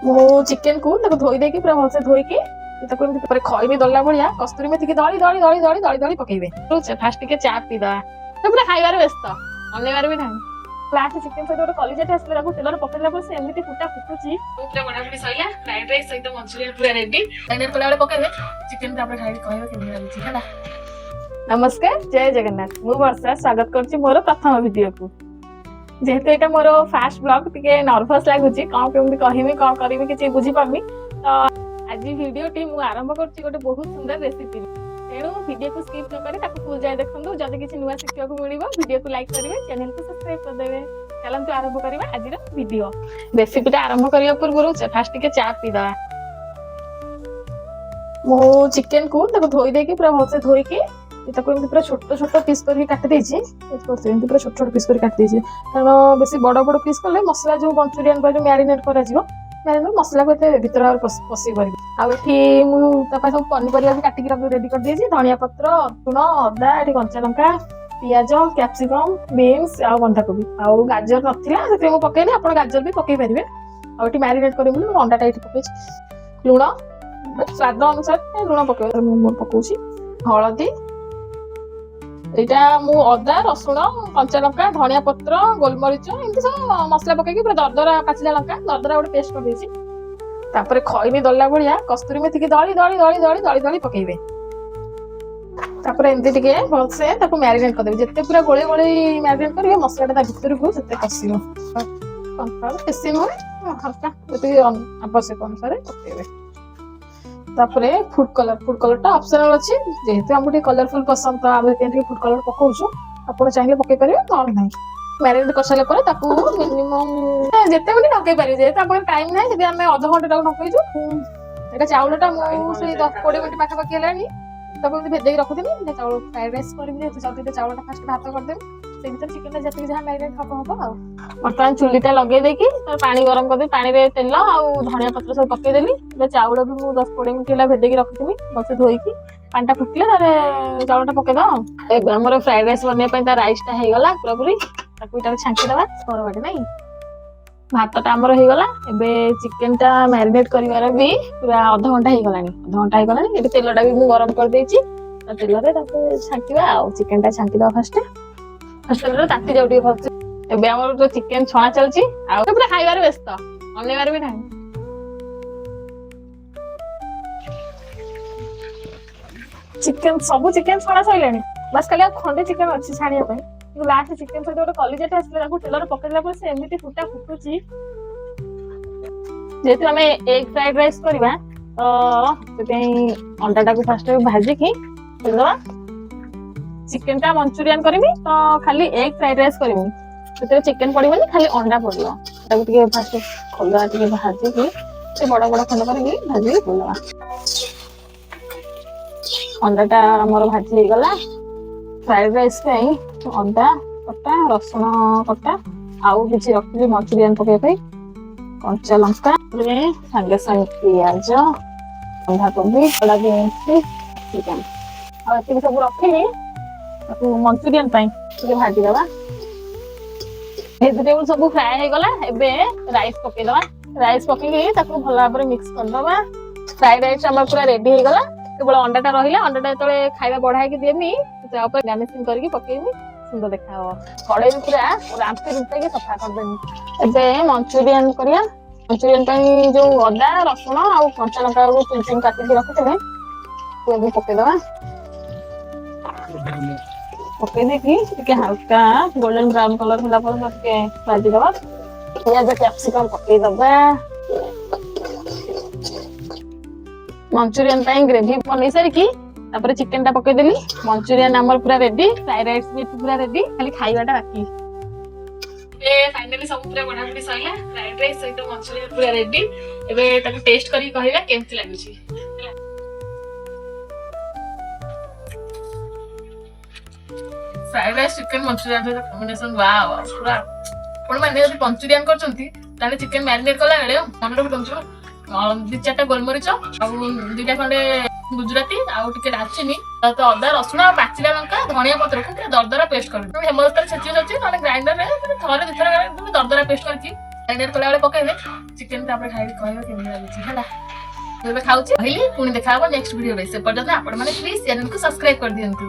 Chicken को धोई देकी पूरा भलसे धोईकी खैनी दला भाया कस्तूरी मेथी दली दली दली दली दली दली पकेबे। फास्ट टिके चा पीदा पूरा खाइबार व्यस्त अनेबार भी ना लास्ट चिकेन सहित गोटे कलिजाटे आसला तेल पकेला पर एमती फुटा फुटुची पूरा बड़ाबड़ी सैला फ्राइड राइस सहित मंचूरियन पूरा रेडी मैरिनेट कला पकेबे चिकेन खाई कहबे केमि लाଗୁଛି ହେଲା। नमस्कार जय जगन्नाथ मु वर्षा स्वागत करछि मोर प्रथम वीडियो को। जेहेतु एटा मोर फास्ट ब्लॉग टिके नर्वस लागुछि कौन केमि कहबी कौन करबी किछि बुझी पाबी तो आज वीडियो टी मु आरंभ करछि गोटे बहुत सुंदर रेसिपी तेणु वीडियो को स्किप न करी ताको फुल जाय देखंतु जदि किछि नुवा शिक्षा को मिलिबो वीडियो को लाइक करिवे चैनल को सब्सक्राइब कर देबे। चलंतु आरंभ करिवा आजिर वीडियो। रेसिपी टा आरंभ करिया पूर्व फास्ट टिके चा पीदा मु चिकेन को धोई देकी पूरा भलसे धोईकी पूरा छोट छोट पीस कर काटी देछि पूरा छोट छोट पीस कर काटी देछि कारण बेसी बड़ बड़ पीस कले मसला जो मंचूरियन को जो मैरिनेट करा जिवो मैरिनेट मसला को एते भीतर और पसी परबी आ एठी मु तापा सब पनीपरिया भी काटी के रेडी कर देछि धनिया पत्र रसुण अदा एठी कंचा लंका पियाज कैप्सिकम बीन्स आ बंधा कोबी आ गाजर नथिला सेते मु पकेनी आपण गाजर भी पकेई परिबे आ एठी मैरिनेट करिबो मु अंडा टाइट पकेछि लूण स्वाद अनुसार लूण पकेबे मु पकोछि हळदी एटा मु अदा रसुण कंचा लंका धनिया पत्र गोलमरीच एमती सब मसला पकेकी पूरा दरदरा पाचिला लंका दरदरा गोटे पेस्ट कर देछि तापरे खैनी दला भाया कस्तूरी मेथी दली दली दली दली दली दली पकेबे तापरे एमती टिके भलसे ताको मैरिनेट कर देबे जत्ते पूरा गोळे गोळे मैरिनेट करिवे मसलाटा ता भितर को सेते कसिबो कंट्रोल बेसी न हल्का जति आवश्यक अनुसार पकेबे। तापरे फूड कलर टा ऑप्शनल अछि जेहेतु हमके कलरफुल पसंद तो आबे तेन फूड कलर पकोछु आपण चाहिले पके परिबे न नाही मैरिनेट करसाले परे ताकू मिनिमम जेते मिनिट ढकै परिबे जेते अपन टाइम नाही जदि हमें आधा घंटा तक ढकैछु एटा चावलटा मु से 10-20 मिनिट पाखा पाखी हेलानी ताको भेदै रखुदिनी जे चावल फ्राइड राइस करबी जे जल्दी चावलटा फास्ट भात कर देबी से भीतर चिकन जति जहा मैरिनेट हबो आ बर्तमान चुलीटा लगे देकी पानी गरम कर दे पानी रे तेल आ धनिया पत्र सब पके देली चावल भी मु 10-20 मिनिट ला भेदै रखुदिनी बसे धोईकी पानीटा फुटले तारे चावलटा पके दा ए हमर फ्राइड राइस बने पय ता राइसटा हे गला पूरा पूरी ताकू इटा छांकी दबा पर बाटे नै भातटा हमर हे गला एबे चिकनटा मैरिनेट करिवार भी पूरा आधा घंटा हे गलानी एबे तेलटा भी मु गरम कर देछि तेल रे ताको छांकीबा आ चिकनटा छांकी दबा फर्स्ट रे ताती जाउ टी भलसे एबे हमर तो चिकन छणा चलछि आ पूरा खाइबार व्यस्त अनेबार भी नाही चिकन सब चिकन छणा सइलानी बस खाली खंडे चिकन अछि छानिया पय लास्ट चिकेन सहित गोटे कलिजाटे आसला तेल पकेला पर से एमती फुटा फुटुची जेहेतु आम एग फ्राइड राइस करवा तो अंडाटा को फास्ट भाजी की चिकेन टा मंचूरियन करबी तो खाली एग फ्राइड राइस करबी तो चिकेन पड़िबनी खाली अंडा पड़िबो ताको टिके फास्ट खोला टिके भाजी की से बड़ा बड़ा खंड करके भाजी खोलवा अंडाटा हमर भाजी हे गला फ्राइड राइस पे अंडा कटा रसुण कटा आउ किछि रखली मंचूरियन पके पे कंचा लंका संगे संगे पियाज बंधा कोबी बड़ा बीन्स चिकन आ एति सब रखली ताको मंचूरियन पे ଟିକେ भाजी दबा वेजिटेबल सब फ्राई हे गला एबे राइस पके दबा राइस पके ताको भला पर मिक्स कर दबा फ्राइड राइस हमर पूरा रेडी हे गला केवल अंडाटा रहिला अंडाटा तळे खाइबा बढ़ाई के देमी ता ऊपर गार्निशिंग करके पकेबी सुंदर देखा हो कड़ाई पूरा रांपी रुपे के सफा कर देनी एबे मंचूरियन करिया मंचूरियन पे जो अदा रसुण आ कंचा लंका को चुन चुन काटी के रखिथे तो भी पके दवा पके देखी ଟିକେ हल्का गोल्डन ब्राउन कलर होला पर के भाजी दवा पियाज कैप्सिकम पके दबा मंचूरियन पे ग्रेवी बनै सारी की तापर चिकन टा पके देली मंचूरियन हमर पूरा रेडी फ्राइड राइस भी पूरा रेडी खाली खाइबाटा बाकी ए फाइनली सब पूरा बनाबी सइला फ्राइड राइस सहित मंचूरियन पूरा रेडी एबे ताको टेस्ट करी कहबा केमति लागुची फ्राइड राइस चिकन मंचूरियन के कॉम्बिनेशन वाओ पूरा कोन माने जदी मंचूरियन करचंती ताले चिकन मैरिनेट कला बेले मन रखि दंचो 2-4टा गोलमरीच आ 2टा खंडे गुजराती आउ टिके दालचीनी तो अदा रसुण आ पाचिला लंका धनिया पत्र को पूरा दरदरा पेस्ट कर हेमदस्तार छेची छेची माने ग्राइंडर रे थरे दुथरे दरदरा पेस्ट करची मैरिनेट कला बेले पकेइबे चिकन तापर खाइ कहबे केमि लाଗୁଛି ହେଲା ଏବେ ଖାଉଛି କହିଲି ପୁଣି ଦେଖା ହବ ନେକ୍स्ट वीडियो रे से पर्यंत आपण माने प्लीज चैनल को सब्सक्राइब कर दियंतु।